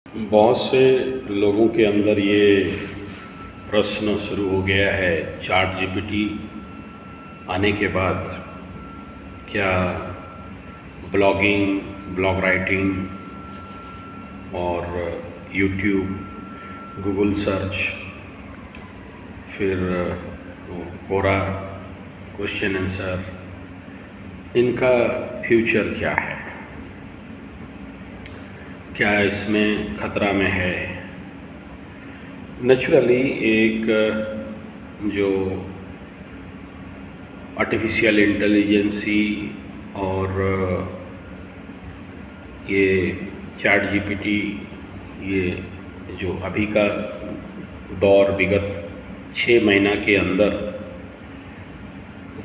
बहुत से लोगों के अंदर ये प्रश्न शुरू हो गया है चैट जीपीटी आने के बाद क्या ब्लॉगिंग, ब्लॉग राइटिंग और यूट्यूब, गूगल सर्च, फिर कोरा, क्वेश्चन आंसर, इनका फ्यूचर क्या है? क्या इसमें ख़तरा में है? नेचुरली एक जो आर्टिफिशियल इंटेलिजेंसी और ये चैट जीपीटी, ये जो अभी का दौर विगत 6 महीना के अंदर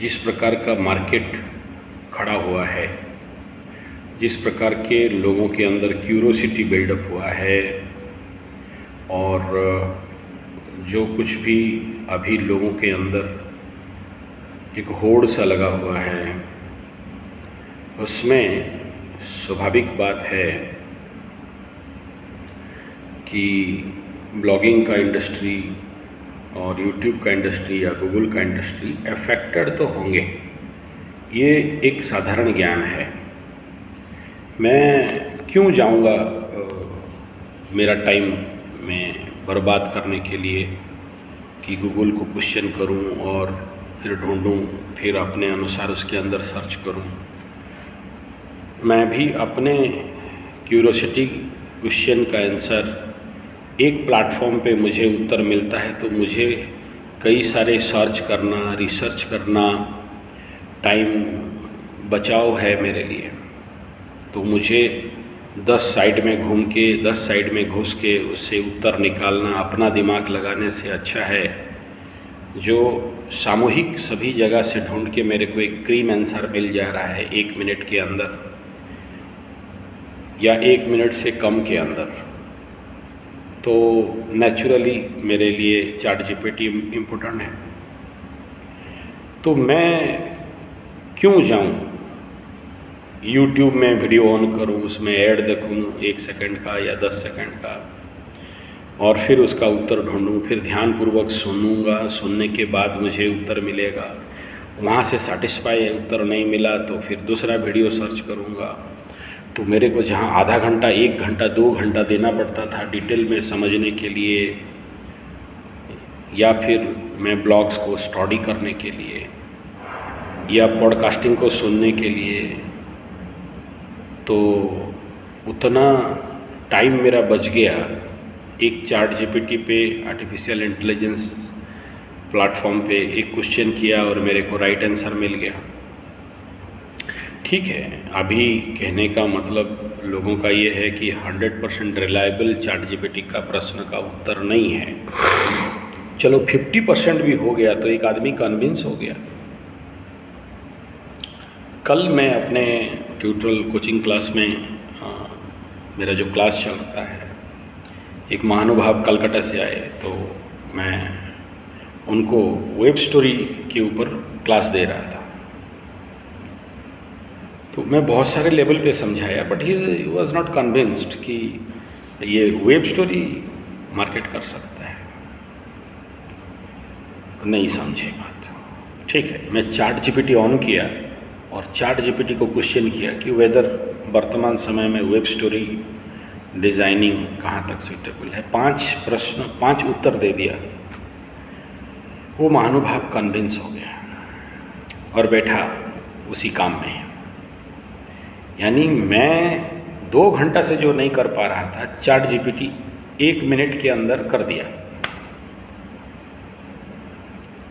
जिस प्रकार का मार्केट खड़ा हुआ है, जिस प्रकार के लोगों के अंदर क्यूरोसिटी बिल्डअप हुआ है और जो कुछ भी अभी लोगों के अंदर एक होड़ सा लगा हुआ है, उसमें स्वाभाविक बात है कि ब्लॉगिंग का इंडस्ट्री और यूट्यूब का इंडस्ट्री या गूगल का इंडस्ट्री अफेक्टेड तो होंगे। ये एक साधारण ज्ञान है। मैं क्यों जाऊंगा मेरा टाइम में बर्बाद करने के लिए कि गूगल को क्वेश्चन करूं और फिर ढूंढूं, फिर अपने अनुसार उसके अंदर सर्च करूं। मैं भी अपने क्यूरोसिटी क्वेश्चन का आंसर एक प्लेटफॉर्म पे मुझे उत्तर मिलता है तो मुझे कई सारे सर्च करना, रिसर्च करना, टाइम बचाव है मेरे लिए। तो मुझे 10 साइड में घूम के 10 साइड में घुस के उससे उत्तर निकालना अपना दिमाग लगाने से अच्छा है जो सामूहिक सभी जगह से ढूंढ के मेरे को एक क्रीम आंसर मिल जा रहा है 1 मिनट के अंदर या 1 मिनट से कम के अंदर। तो नेचुरली मेरे लिए चैट जीपीटी इम्पोर्टेंट है। तो मैं क्यों जाऊं यूट्यूब में वीडियो ऑन करूं, उसमें ऐड देखूं 1 सेकंड का या 10 सेकंड का और फिर उसका उत्तर ढूंढूं, फिर ध्यानपूर्वक सुनूंगा, सुनने के बाद मुझे उत्तर मिलेगा, वहाँ से सेटिस्फाई उत्तर नहीं मिला तो फिर दूसरा वीडियो सर्च करूंगा। तो मेरे को जहाँ आधा घंटा, 1 घंटा, 2 घंटा देना पड़ता था डिटेल में समझने के लिए या फिर मैं ब्लॉग्स को स्टडी करने के लिए या पॉडकास्टिंग को सुनने के लिए, तो उतना टाइम मेरा बच गया एक चैट जीपीटी पे, आर्टिफिशियल इंटेलिजेंस प्लेटफॉर्म पे एक क्वेश्चन किया और मेरे को राइट आंसर मिल गया। ठीक है, अभी कहने का मतलब लोगों का ये है कि 100% रिलायबल चैट जीपीटी का प्रश्न का उत्तर नहीं है। चलो 50% भी हो गया तो एक आदमी कन्विंस हो गया। कल मैं अपने ट्यूटोरियल कोचिंग क्लास में मेरा जो क्लास चलता है, एक महानुभाव कलकत्ता से आए तो मैं उनको वेब स्टोरी के ऊपर क्लास दे रहा था। तो मैं बहुत सारे लेवल पे समझाया but he was not convinced कि ये वेब स्टोरी मार्केट कर सकता है, तो नहीं समझे बात। ठीक है, मैं चैट जीपीटी ऑन किया और चैट जीपीटी को क्वेश्चन किया कि वेदर वर्तमान समय में वेब स्टोरी डिज़ाइनिंग कहाँ तक सूटेबल है। 5 प्रश्न, 5 उत्तर दे दिया। वो महानुभाव कन्विंस हो गया और बैठा उसी काम में। यानी मैं 2 घंटा से जो नहीं कर पा रहा था, चैट जीपीटी 1 मिनट के अंदर कर दिया।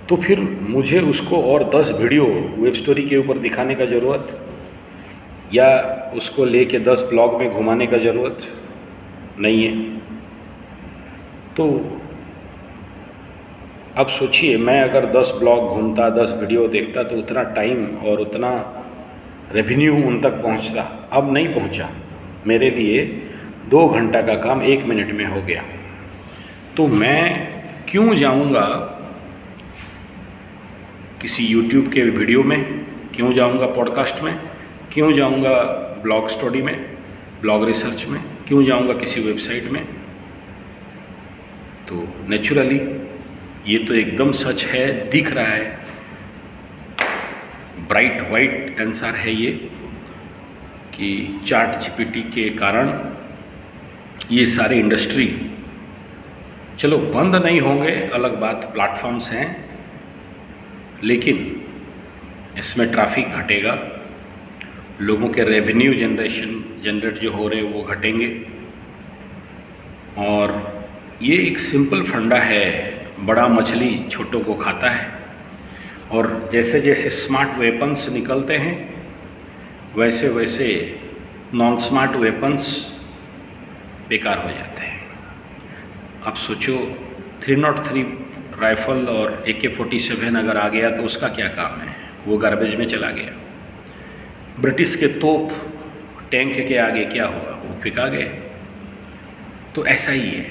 तो फिर मुझे उसको और 10 वीडियो वेब स्टोरी के ऊपर दिखाने का ज़रूरत या उसको लेके 10 ब्लॉग में घुमाने का ज़रूरत नहीं है। तो अब सोचिए, मैं अगर 10 ब्लॉग घूमता, 10 वीडियो देखता तो उतना टाइम और उतना रेवेन्यू उन तक पहुंचता। अब नहीं पहुंचा। मेरे लिए 2 घंटा का काम 1 मिनट में हो गया। तो मैं क्यों जाऊंगा किसी यूट्यूब के वीडियो में, क्यों जाऊंगा पॉडकास्ट में, क्यों जाऊंगा ब्लॉग स्टडी में, ब्लॉग रिसर्च में, क्यों जाऊंगा किसी वेबसाइट में? तो नेचुरली ये तो एकदम सच है, दिख रहा है, ब्राइट वाइट आंसर है ये कि चैट जीपीटी के कारण ये सारे इंडस्ट्री चलो बंद नहीं होंगे, अलग बात, प्लेटफॉर्म्स हैं, लेकिन इसमें ट्रैफिक घटेगा, लोगों के रेवेन्यू जनरेट जो हो रहे वो घटेंगे। और ये एक सिंपल फंडा है, बड़ा मछली छोटों को खाता है। और जैसे जैसे स्मार्ट वेपन्स निकलते हैं वैसे वैसे नॉन स्मार्ट वेपन्स बेकार हो जाते हैं। अब सोचो 303 राइफल और AK-47 अगर आ गया तो उसका क्या काम है? वो गार्बेज में चला गया। ब्रिटिश के तोप टैंक के आगे क्या हुआ? वो फेंका गए। तो ऐसा ही है।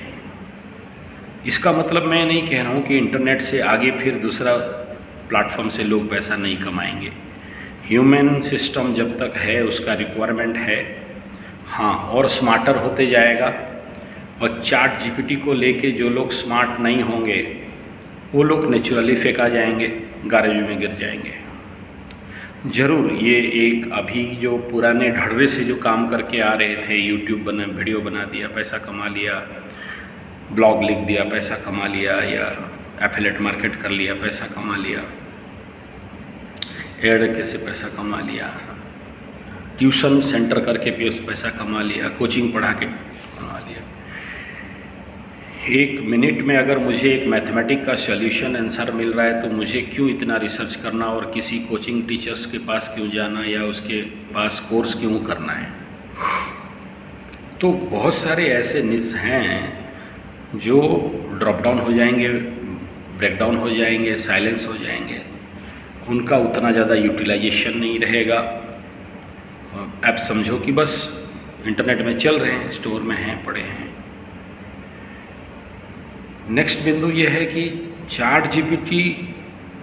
इसका मतलब मैं नहीं कह रहा हूँ कि इंटरनेट से आगे फिर दूसरा प्लेटफॉर्म से लोग पैसा नहीं कमाएंगे। ह्यूमन सिस्टम जब तक है उसका रिक्वायरमेंट है, हाँ, और स्मार्टर होते जाएगा। और चैट जीपीटी को लेके जो लोग स्मार्ट नहीं होंगे वो लोग नेचुरली फेंका जाएंगे, गार्बेज में गिर जाएंगे। ज़रूर ये एक अभी जो पुराने ढड़वे से जो काम करके आ रहे थे, यूट्यूब बना, वीडियो बना दिया, पैसा कमा लिया, ब्लॉग लिख दिया, पैसा कमा लिया, या एफिलिएट मार्केट कर लिया, पैसा कमा लिया, एड कैसे पैसा कमा लिया, ट्यूशन सेंटर करके पैसा कमा लिया, कोचिंग पढ़ा के कमा लिया। 1 मिनट में अगर मुझे एक मैथमेटिक का सॉल्यूशन आंसर मिल रहा है तो मुझे क्यों इतना रिसर्च करना और किसी कोचिंग टीचर्स के पास क्यों जाना या उसके पास कोर्स क्यों करना है? तो बहुत सारे ऐसे निश हैं जो ड्रॉप डाउन हो जाएंगे, ब्रेक डाउन हो जाएंगे, साइलेंस हो जाएंगे, उनका उतना ज़्यादा यूटिलाइजेशन नहीं रहेगा। आप समझो कि बस इंटरनेट में चल रहे हैं, स्टोर में हैं, पड़े हैं। नेक्स्ट बिंदु ये है कि चैट जीपीटी,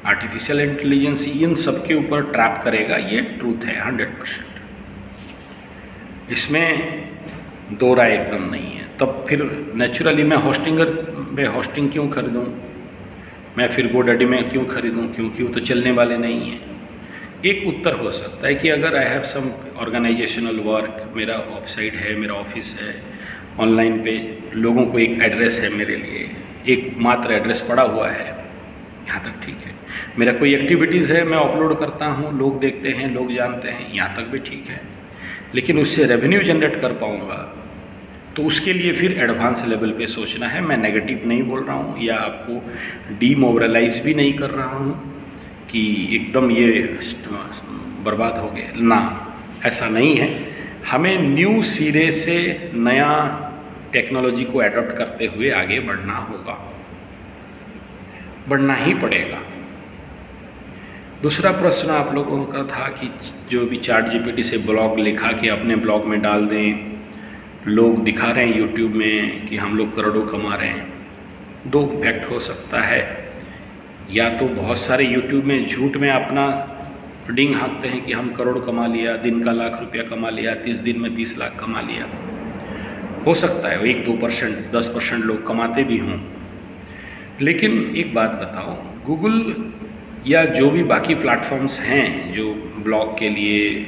आर्टिफिशियल इंटेलिजेंस इन सब के ऊपर ट्रैप करेगा, ये ट्रूथ है 100%। इसमें दो राय एकदम नहीं है। तब फिर नेचुरली मैं होस्टिंग क्यों खरीदूँ? मैं फिर गोडैडी में क्यों खरीदूँ? क्योंकि वो तो चलने वाले नहीं हैं। एक उत्तर हो सकता है कि अगर I have some organisational work, मेरा वेबसाइट है, मेरा ऑफिस है, ऑनलाइन पे लोगों को एक एड्रेस है, मेरे लिए एक मात्र एड्रेस पड़ा हुआ है, यहाँ तक ठीक है। मेरा कोई एक्टिविटीज़ है, मैं अपलोड करता हूँ, लोग देखते हैं, लोग जानते हैं, यहाँ तक भी ठीक है। लेकिन उससे रेवेन्यू जनरेट कर पाऊँगा तो उसके लिए फिर एडवांस लेवल पे सोचना है। मैं नेगेटिव नहीं बोल रहा हूँ या आपको डीमोरलाइज भी नहीं कर रहा हूँ कि एकदम ये बर्बाद हो गए ना, ऐसा नहीं है। हमें न्यू सिरे से नया टेक्नोलॉजी को एडॉप्ट करते हुए आगे बढ़ना होगा, बढ़ना ही पड़ेगा। दूसरा प्रश्न आप लोगों का था कि जो भी चैट जीपीटी से ब्लॉग लिखा के अपने ब्लॉग में डाल दें, लोग दिखा रहे हैं यूट्यूब में कि हम लोग करोड़ों कमा रहे हैं। दो इफेक्ट हो सकता है, या तो बहुत सारे यूट्यूब में झूठ में अपना डिंग हाँकते हैं कि हम करोड़ कमा लिया, दिन का लाख रुपया कमा लिया, 30 दिन में 30 लाख कमा लिया। हो सकता है 1-2%, 10% लोग कमाते भी हों। लेकिन एक बात बताओ, गूगल या जो भी बाकी प्लेटफॉर्म्स हैं जो ब्लॉग के लिए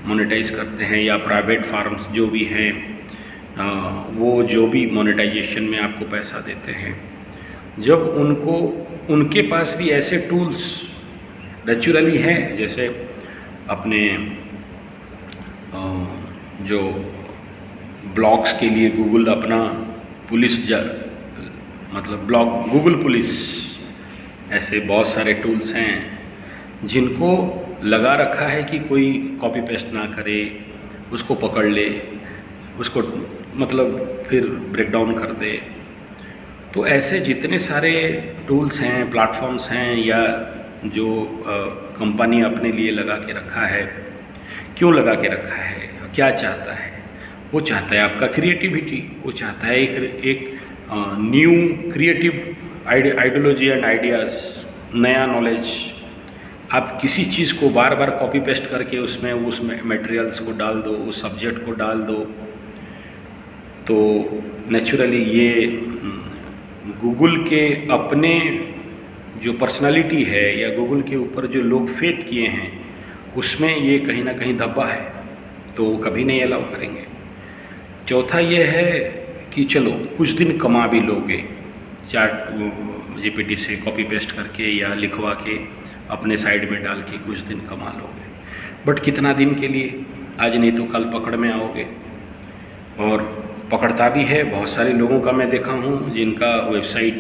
मोनेटाइज करते हैं, या प्राइवेट फार्म्स जो भी हैं, वो जो भी मोनेटाइजेशन में आपको पैसा देते हैं, जब उनके पास भी ऐसे टूल्स नेचुरली हैं, जैसे अपने जो ब्लॉग्स के लिए गूगल अपना पुलिस मतलब ब्लॉग गूगल पुलिस, ऐसे बहुत सारे टूल्स हैं जिनको लगा रखा है कि कोई कॉपी पेस्ट ना करे, उसको पकड़ ले, उसको मतलब फिर ब्रेक डाउन कर दे। तो ऐसे जितने सारे टूल्स हैं, प्लेटफॉर्म्स हैं, या जो कंपनी अपने लिए लगा के रखा है, क्यों लगा के रखा है, क्या चाहता है? वो चाहता है आपका क्रिएटिविटी, वो चाहता है एक new creative ideology and ideas, नया नॉलेज। आप किसी चीज़ को बार बार कॉपी पेस्ट करके उसमें उस मटेरियल्स को डाल दो, उस सब्जेक्ट को डाल दो, तो नेचुरली ये गूगल के अपने जो पर्सनालिटी है या गूगल के ऊपर जो लोग फेथ किए हैं उसमें ये कहीं ना कहीं धब्बा है, तो कभी नहीं अलाउ करेंगे। चौथा ये है कि चलो कुछ दिन कमा भी लोगे चैट जीपीटी से कॉपी पेस्ट करके या लिखवा के अपने साइड में डाल के कुछ दिन कमा लोगे, बट कितना दिन के लिए? आज नहीं तो कल पकड़ में आओगे। और पकड़ता भी है, बहुत सारे लोगों का मैं देखा हूँ जिनका वेबसाइट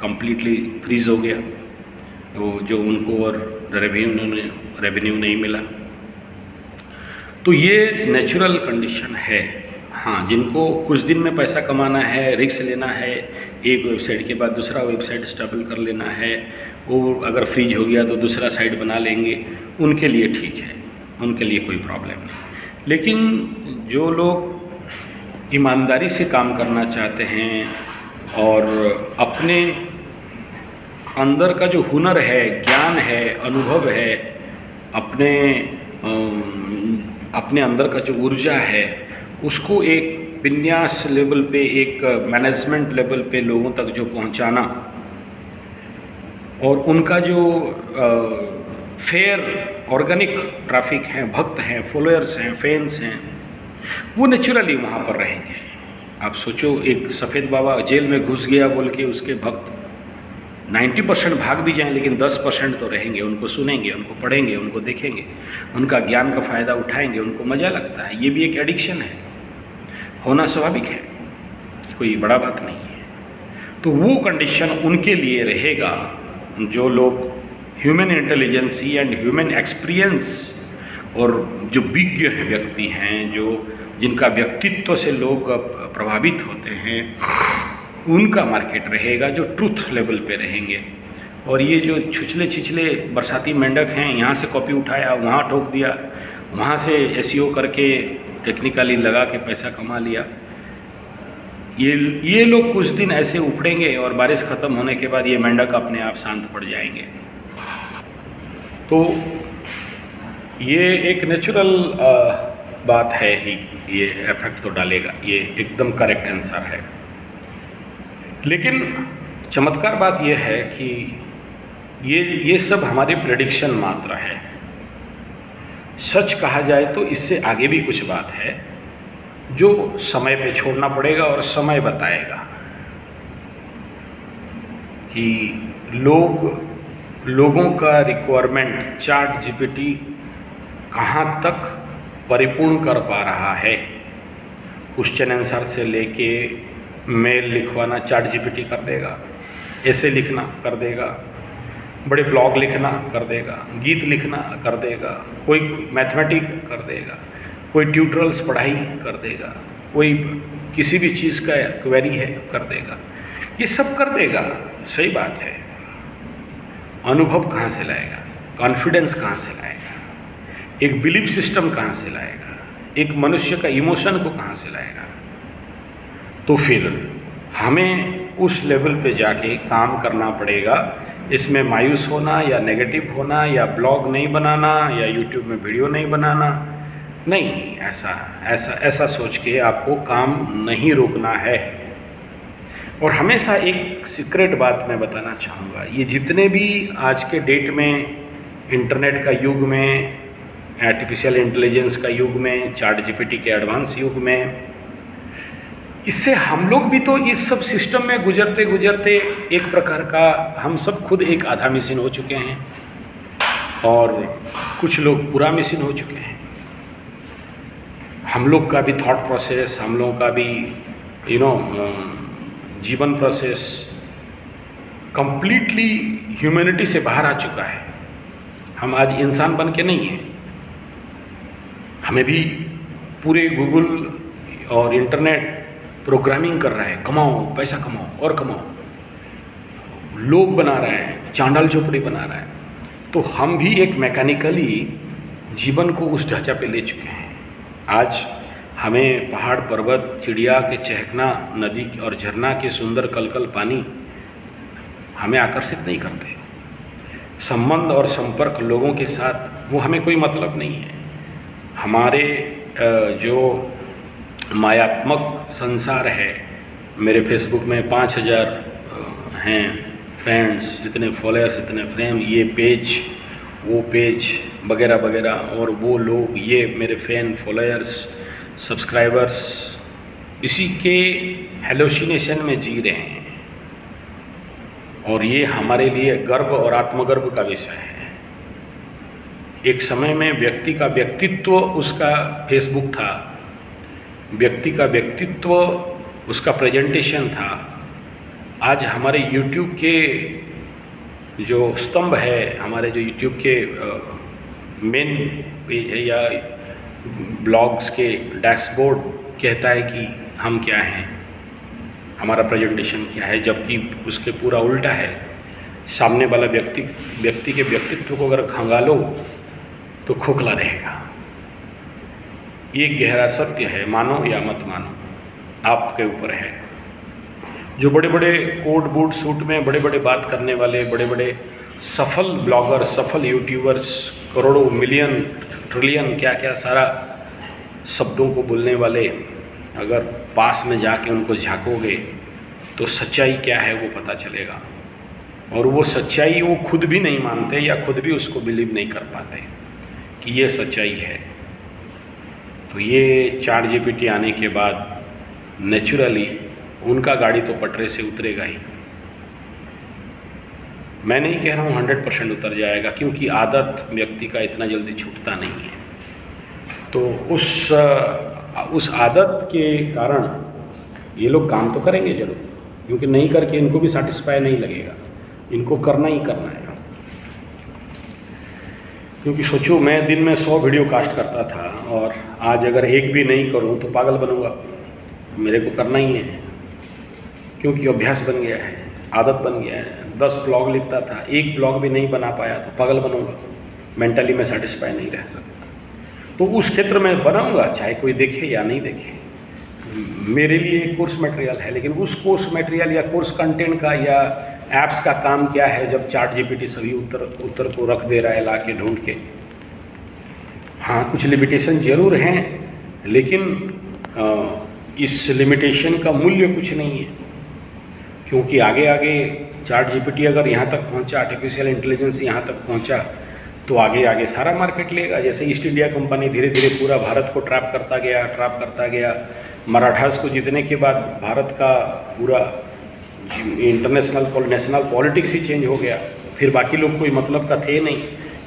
कंप्लीटली फ्रीज हो गया, तो जो उनको और रेवेन्यू नहीं मिला। तो ये नेचुरल कंडीशन है। हाँ, जिनको कुछ दिन में पैसा कमाना है, रिस्क लेना है, एक वेबसाइट के बाद दूसरा वेबसाइट स्टेबल कर लेना है, वो अगर फ्रीज हो गया तो दूसरा साइट बना लेंगे, उनके लिए ठीक है, उनके लिए कोई प्रॉब्लम नहीं। लेकिन जो लोग ईमानदारी से काम करना चाहते हैं और अपने अंदर का जो हुनर है, ज्ञान है, अनुभव है, अपने अंदर का जो ऊर्जा है उसको एक विन्यास लेवल पे, एक मैनेजमेंट लेवल पे लोगों तक जो पहुंचाना और उनका जो फेयर ऑर्गेनिक ट्रैफिक है, भक्त हैं, फॉलोअर्स हैं, फैंस हैं, वो नेचुरली वहाँ पर रहेंगे। आप सोचो, एक सफ़ेद बाबा जेल में घुस गया बोल के उसके भक्त 90% भाग भी जाएं, लेकिन 10% तो रहेंगे, उनको सुनेंगे, उनको पढ़ेंगे, उनको देखेंगे, उनका ज्ञान का फ़ायदा उठाएंगे, उनको मज़ा लगता है। ये भी एक एडिक्शन है, होना स्वाभाविक है, कोई बड़ा बात नहीं है। तो वो कंडीशन उनके लिए रहेगा जो लोग human intelligence and human experience और जो विज्ञ व्यक्ति हैं, जिनका व्यक्तित्व से लोग प्रभावित होते हैं, उनका मार्केट रहेगा, जो ट्रूथ लेवल पे रहेंगे। और ये जो छुछले छिछले बरसाती मेंढक हैं, यहाँ से कॉपी उठाया, वहाँ ठोक दिया, वहाँ से एसईओ करके टेक्निकली लगा के पैसा कमा लिया, ये लोग कुछ दिन ऐसे उफड़ेंगे और बारिश ख़त्म होने के बाद ये मेंढक अपने आप शांत पड़ जाएंगे। तो ये एक नेचुरल बात है ही, ये इफेक्ट तो डालेगा, ये एकदम करेक्ट आंसर है। लेकिन चमत्कार बात यह है कि ये सब हमारी प्रेडिक्शन मात्र है। सच कहा जाए तो इससे आगे भी कुछ बात है जो समय पे छोड़ना पड़ेगा और समय बताएगा कि लोगों का रिक्वायरमेंट चैट जीपीटी कहाँ तक परिपूर्ण कर पा रहा है। क्वेश्चन आंसर से लेके मेल लिखवाना चैट जीपीटी कर देगा, ऐसे लिखना कर देगा, बड़े ब्लॉग लिखना कर देगा, गीत लिखना कर देगा, कोई मैथमेटिक कर देगा, कोई ट्यूटोरियल्स पढ़ाई कर देगा, कोई किसी भी चीज़ का क्वेरी है कर देगा, ये सब कर देगा। सही बात है। अनुभव कहाँ से लाएगा? कॉन्फिडेंस कहाँ से लाएगा? एक बिलीफ सिस्टम कहाँ से लाएगा? एक मनुष्य का इमोशन को कहाँ से लाएगा? तो फिर हमें उस लेवल पे जाके काम करना पड़ेगा। इसमें मायूस होना या नेगेटिव होना या ब्लॉग नहीं बनाना या यूट्यूब में वीडियो नहीं बनाना नहीं, ऐसा सोच के आपको काम नहीं रोकना है। और हमेशा एक सीक्रेट बात मैं बताना चाहूँगा, ये जितने भी आज के डेट में इंटरनेट का युग में, आर्टिफिशियल इंटेलिजेंस का युग में, चैट जीपीटी के एडवांस युग में, इससे हम लोग भी तो इस सब सिस्टम में गुजरते गुजरते एक प्रकार का हम सब खुद एक आधा मशीन हो चुके हैं और कुछ लोग पूरा मशीन हो चुके हैं। हम लोग का भी थॉट प्रोसेस, हम लोगों का भी जीवन प्रोसेस कंप्लीटली ह्यूमैनिटी से बाहर आ चुका है। हम आज इंसान बन के नहीं हैं, हमें भी पूरे गूगल और इंटरनेट प्रोग्रामिंग कर रहा है, कमाओ, पैसा कमाओ और कमाओ, लोग बना रहे हैं, चांडाल चौपड़ी बना रहा है। तो हम भी एक मैकेनिकली जीवन को उस ढांचा पे ले चुके हैं। आज हमें पहाड़ पर्वत, चिड़िया के चहकना, नदी और झरना के सुंदर कलकल पानी हमें आकर्षित नहीं करते। संबंध और संपर्क लोगों के साथ वो हमें कोई मतलब नहीं है। हमारे जो मायात्मक संसार है। मेरे फेसबुक में 5000 हैं फ्रेंड्स, इतने फॉलोअर्स, इतने फ्रेम, ये पेज, वो पेज वगैरह वगैरह, और वो लोग, ये मेरे फैन फॉलोअर्स सब्सक्राइबर्स इसी के हेलोसिनेशन में जी रहे हैं। और ये हमारे लिए गर्व और आत्मगर्व का विषय है। एक समय में व्यक्ति का व्यक्तित्व उसका फेसबुक था, व्यक्ति का व्यक्तित्व उसका प्रेजेंटेशन था। आज हमारे यूट्यूब के जो स्तंभ है, हमारे जो यूट्यूब के मेन पेज है या ब्लॉग्स के डैशबोर्ड कहता है कि हम क्या हैं, हमारा प्रेजेंटेशन क्या है, जबकि उसके पूरा उल्टा है। सामने वाला व्यक्ति के व्यक्तित्व को अगर खंगालो तो खोखला रहेगा। ये गहरा सत्य है, मानो या मत मानो, आपके ऊपर है। जो बड़े बड़े कोट बूट सूट में बड़े बड़े बात करने वाले, बड़े बड़े सफल ब्लॉगर, सफल यूट्यूबर्स, करोड़ों, मिलियन, ट्रिलियन, क्या क्या सारा शब्दों को बोलने वाले, अगर पास में जाके उनको झांकोगे तो सच्चाई क्या है वो पता चलेगा। और वो सच्चाई वो खुद भी नहीं मानते या खुद भी उसको बिलीव नहीं कर पाते कि ये सच्चाई है। तो ये चैट जीपीटी आने के बाद नेचुरली उनका गाड़ी तो पटरे से उतरेगा ही। मैं नहीं कह रहा हूँ 100% उतर जाएगा, क्योंकि आदत व्यक्ति का इतना जल्दी छूटता नहीं है। तो उस आदत के कारण ये लोग काम तो करेंगे जरूर, क्योंकि नहीं करके इनको भी सेटिस्फाई नहीं लगेगा, इनको करना ही करना है। क्योंकि सोचो, मैं दिन में 100 वीडियो कास्ट करता था और आज अगर एक भी नहीं करूं तो पागल बनूंगा। मेरे को करना ही है, क्योंकि अभ्यास बन गया है, आदत बन गया है। 10 ब्लॉग लिखता था, एक ब्लॉग भी नहीं बना पाया तो पागल बनूंगा, मेंटली मैं सेटिस्फाई नहीं रह सकता। तो उस क्षेत्र में बनाऊंगा, चाहे कोई देखे या नहीं देखे। मेरे लिए एक कोर्स मटेरियल है, लेकिन उस कोर्स मटेरियल या कोर्स कंटेंट का या ऐप्स का काम क्या है जब चैट जीपीटी सभी उत्तर को रख दे रहा है ला के ढूंढ के। हाँ, कुछ लिमिटेशन जरूर हैं, लेकिन इस लिमिटेशन का मूल्य कुछ नहीं है, क्योंकि आगे आगे चैट जीपीटी अगर यहाँ तक पहुँचा, आर्टिफिशियल इंटेलिजेंस यहाँ तक पहुँचा, तो आगे आगे सारा मार्केट लेगा। जैसे ईस्ट इंडिया कंपनी धीरे धीरे पूरा भारत को ट्रैप करता गया। मराठास को जीतने के बाद भारत का पूरा नेशनल पॉलिटिक्स ही चेंज हो गया। फिर बाकी लोग कोई मतलब का थे नहीं,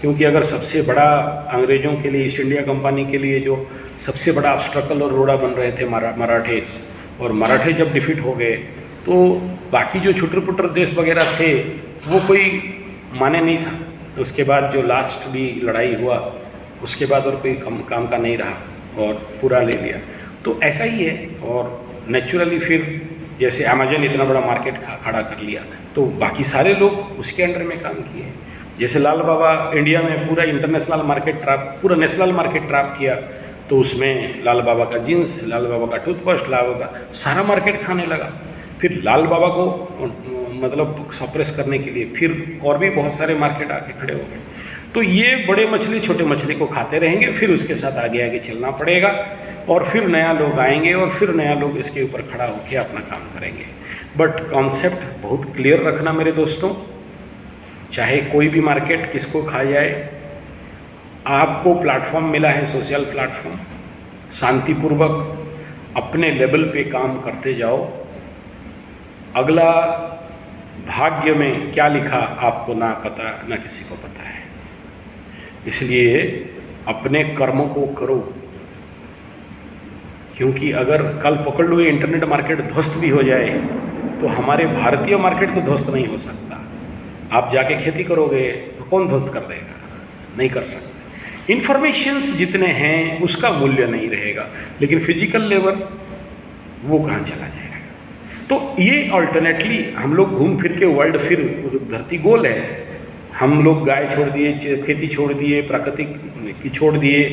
क्योंकि अगर सबसे बड़ा अंग्रेज़ों के लिए, ईस्ट इंडिया कंपनी के लिए जो सबसे बड़ा ऑब्स्ट्रकल और रोड़ा बन रहे थे मराठे, और मराठे जब डिफीट हो गए तो बाकी जो छुटर पुटर देश वगैरह थे वो कोई माने नहीं था। उसके बाद जो लास्ट भी लड़ाई हुआ, उसके बाद और कोई काम का नहीं रहा और पूरा ले लिया। तो ऐसा ही है। और नेचुरली फिर जैसे अमेजन इतना बड़ा मार्केट खड़ा कर लिया, तो बाकी सारे लोग उसके अंडर में काम किए। जैसे लाल बाबा इंडिया में पूरा इंटरनेशनल मार्केट ट्रैप, पूरा नेशनल मार्केट ट्रैप किया, तो उसमें लाल बाबा का जीन्स, लाल बाबा का टूथपेस्ट, लाल बाबा का सारा मार्केट खाने लगा। फिर लाल बाबा को मतलब सप्रेस करने के लिए फिर और भी बहुत सारे मार्केट आके खड़े हो गए। तो ये बड़े मछली छोटे मछली को खाते रहेंगे, फिर उसके साथ आगे आगे चलना पड़ेगा, और फिर नया लोग आएंगे और फिर नया लोग इसके ऊपर खड़ा होकर अपना काम करेंगे। बट कॉन्सेप्ट बहुत क्लियर रखना मेरे दोस्तों, चाहे कोई भी मार्केट किसको खा जाए, आपको प्लेटफॉर्म मिला है, सोशल प्लेटफॉर्म, शांतिपूर्वक अपने लेवल पे काम करते जाओ। अगला भाग्य में क्या लिखा आपको ना पता, ना किसी को पता है। इसलिए अपने कर्मों को करो, क्योंकि अगर कल पकड़ लो ये इंटरनेट मार्केट ध्वस्त भी हो जाए तो हमारे भारतीय मार्केट तो ध्वस्त नहीं हो सकता। आप जाके खेती करोगे तो कौन ध्वस्त कर देगा? नहीं कर सकते। इन्फॉर्मेशंस जितने हैं उसका मूल्य नहीं रहेगा, लेकिन फिजिकल लेवल वो कहाँ चला जाएगा। तो ये अल्टरनेटली हम लोग घूम फिर के वर्ल्ड, फिर धरती गोल है। हम लोग गाय छोड़ दिए, खेती छोड़ दिए, प्राकृतिक की छोड़ दिए,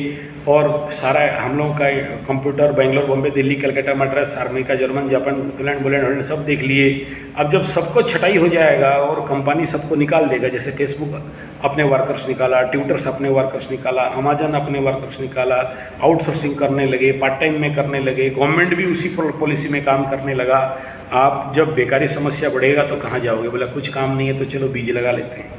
और सारा हम लोग का computer Bangalore, Bombay, Delhi, Calcutta, Madras, America, German, Japan, England सब देख लिए। अब जब सबको छटाई हो जाएगा और कंपनी सबको निकाल देगा, जैसे फेसबुक अपने वर्कर्स निकाला, ट्यूटर्स अपने वर्कर्स निकाला, अमेजन अपने वर्कर्स निकाला, आउटसोर्सिंग करने लगे, पार्ट टाइम में करने लगे, गवर्नमेंट भी उसी पॉलिसी में काम करने लगा। आप जब बेकारी समस्या बढ़ेगा तो कहाँ जाओगे? बोला कुछ काम नहीं है तो चलो बीज लगा लेते हैं।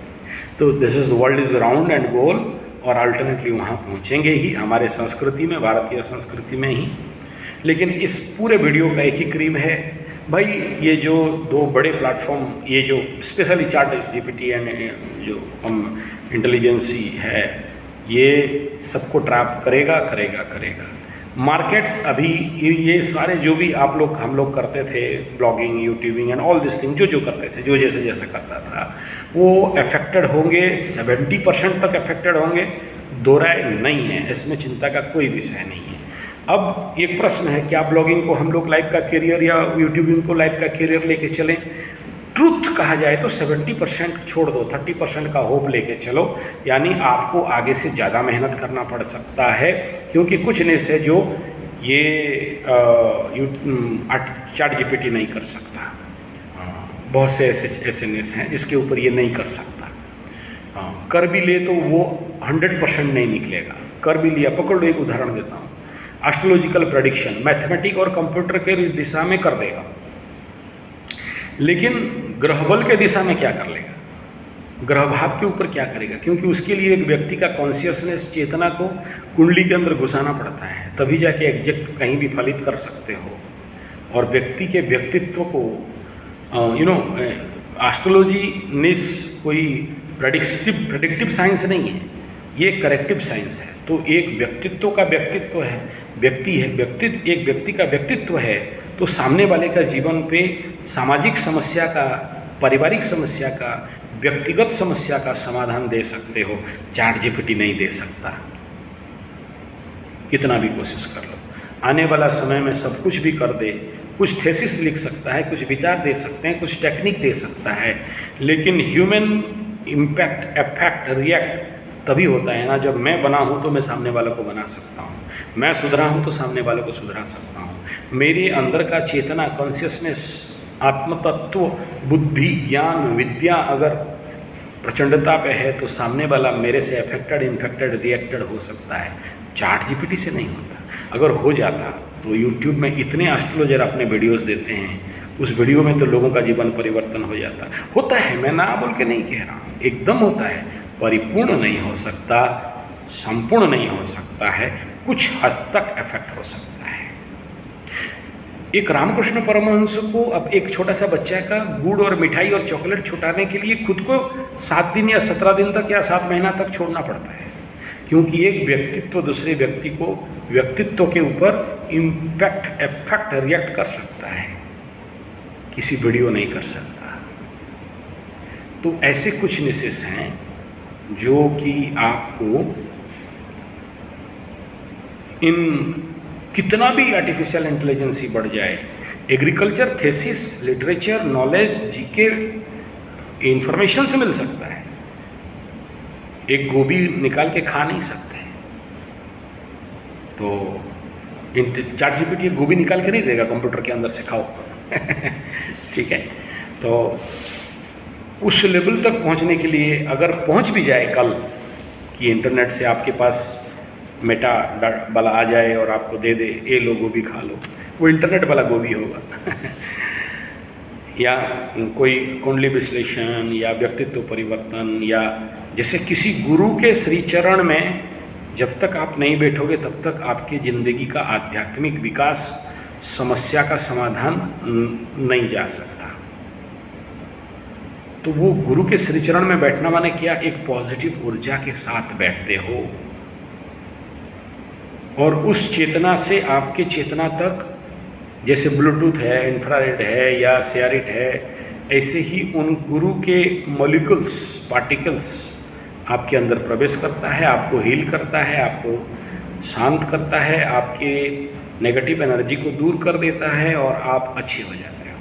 तो this is world is round and गोल, और अल्टरनेटली वहाँ पहुँचेंगे ही हमारे संस्कृति में, भारतीय संस्कृति में ही। लेकिन इस पूरे वीडियो का एक ही क्रीम है भाई, ये जो दो बड़े प्लेटफॉर्म, ये जो स्पेशली ChatGPT एंड जो हम इंटेलिजेंसी है, ये सबको ट्रैप करेगा करेगा करेगा। मार्केट्स अभी ये सारे जो भी आप लोग हम लोग करते थे, blogging, YouTubing and all this thing, जो करते थे, जो जैसे जैसे करता था, वो अफेक्टेड होंगे, 70% तक अफेक्टेड होंगे, दो राय नहीं है, इसमें चिंता का कोई विषय नहीं है। अब एक प्रश्न है, क्या ब्लॉगिंग को हम लोग लाइफ का करियर या यूट्यूबिंग को लाइफ का करियर लेके चलें? ट्रूथ कहा जाए तो 70% छोड़ दो, 30% का होप लेके चलो, यानी आपको आगे से ज़्यादा मेहनत करना पड़ सकता है, क्योंकि कुछ नेस है जो ये ChatGPT नहीं कर सकता। बहुत से ऐसे नेस हैं जिसके ऊपर ये नहीं कर सकता। कर भी ले तो वो 100% नहीं निकलेगा। कर भी लिया, पकड़ लो, एक उदाहरण देता हूँ, एस्ट्रोलॉजिकल प्रेडिक्शन मैथमेटिक और कंप्यूटर के दिशा में कर देगा, लेकिन ग्रह बल के दिशा में क्या कर लेगा? ग्रह भाव के ऊपर क्या करेगा? क्योंकि उसके लिए एक व्यक्ति का कॉन्शियसनेस, चेतना को कुंडली के अंदर घुसाना पड़ता है, तभी जाके एग्जैक्ट कहीं भी फलित कर सकते हो। और व्यक्ति के व्यक्तित्व को एस्ट्रोलॉजी निस कोई प्रेडिक्टिव साइंस नहीं है, ये करेक्टिव साइंस है। तो एक व्यक्तित्व का व्यक्तित्व है, एक व्यक्ति का व्यक्तित्व है, तो सामने वाले का जीवन पे सामाजिक समस्या का, पारिवारिक समस्या का, व्यक्तिगत समस्या का समाधान दे सकते हो। ChatGPT नहीं दे सकता, कितना भी कोशिश कर लो। आने वाला समय में सब कुछ भी कर दे, कुछ थेसिस लिख सकता है, कुछ विचार दे सकते हैं, कुछ टेक्निक दे सकता है, लेकिन ह्यूमन इम्पैक्ट, इफेक्ट, रिएक्ट तभी होता है ना जब मैं बना हूँ तो मैं सामने वाले को बना सकता हूँ, मैं सुधरा हूँ तो सामने वाले को सुधरा सकता हूँ। मेरे अंदर का चेतना, कॉन्शियसनेस, आत्मतत्व, बुद्धि, ज्ञान, विद्या अगर प्रचंडता पे है तो सामने वाला मेरे से अफेक्टेड, इन्फेक्टेड, रिएक्टेड हो सकता है। ChatGPT से नहीं होता। अगर हो जाता तो यूट्यूब में इतने एस्ट्रोलॉजर अपने वीडियोस देते हैं, उस वीडियो में तो लोगों का जीवन परिवर्तन हो जाता। होता है, मैं ना बोल के नहीं कह रहा हूँ, एकदम होता है, परिपूर्ण नहीं हो सकता, संपूर्ण नहीं हो सकता है, कुछ हद तक इफेक्ट हो सकता है। एक रामकृष्ण परमहंस को अब एक छोटा सा बच्चा का गुड़ और मिठाई और चॉकलेट छुटाने के लिए खुद को 7 दिन या 17 दिन तक या 7 महीना तक छोड़ना पड़ता है, क्योंकि एक व्यक्तित्व दूसरे व्यक्ति को व्यक्तित्व के ऊपर इम्पैक्ट, इफेक्ट, रिएक्ट कर सकता है, किसी वीडियो नहीं कर सकता। तो ऐसे कुछ निशेष हैं जो कि आपको इन कितना भी आर्टिफिशियल इंटेलिजेंसी बढ़ जाए, agriculture thesis, literature, knowledge, GK, information से मिल सकता है। एक गोभी निकाल के खा नहीं सकते, तो ChatGPT एक गोभी निकाल के नहीं देगा कंप्यूटर के अंदर से खाओ ठीक है। तो उस लेवल तक पहुंचने के लिए अगर पहुंच भी जाए कल कि इंटरनेट से आपके पास मेटा वाला आ जाए और आपको दे दे, ये लो गोभी खा लो, वो इंटरनेट वाला गोभी होगा या कोई कुंडली विश्लेषण या व्यक्तित्व परिवर्तन, या जैसे किसी गुरु के श्री चरण में जब तक आप नहीं बैठोगे तब तक आपकी ज़िंदगी का आध्यात्मिक विकास, समस्या का समाधान नहीं जा सकता। तो वो गुरु के श्री चरण में बैठना माने क्या? एक पॉजिटिव ऊर्जा के साथ बैठते हो और उस चेतना से आपके चेतना तक, जैसे ब्लूटूथ है, इंफ्रारेड है या शेयरिट है, ऐसे ही उन गुरु के मॉलिक्यूल्स, पार्टिकल्स आपके अंदर प्रवेश करता है, आपको हील करता है, आपको शांत करता है, आपके नेगेटिव एनर्जी को दूर कर देता है और आप अच्छे हो जाते हो,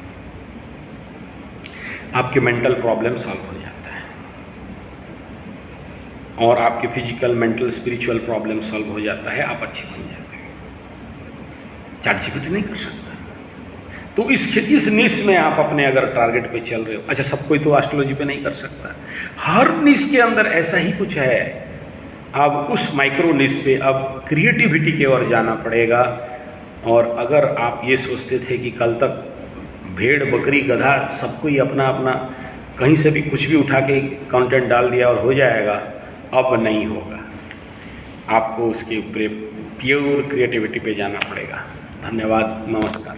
आपके मेंटल प्रॉब्लम सॉल्व हो जाता है और आपके physical, mental, spiritual problem solve हो जाता है, आप अच्छे बन जाते हो। ChatGPT नहीं कर सकता। तो इस निश में आप अपने अगर टारगेट पे चल रहे हो, अच्छा सब कोई तो एस्ट्रोलॉजी पे नहीं कर सकता, हर निश के अंदर ऐसा ही कुछ है। अब उस माइक्रो निश पे अब क्रिएटिविटी की ओर जाना पड़ेगा। और अगर आप ये सोचते थे कि कल तक भेड़ बकरी गधा सबको ही अपना अपना कहीं से भी कुछ भी उठा के कंटेंट डाल दिया और हो जाएगा, अब नहीं होगा। आपको उसके ऊपर प्योर क्रिएटिविटी पे जाना पड़ेगा। धन्यवाद, नमस्कार।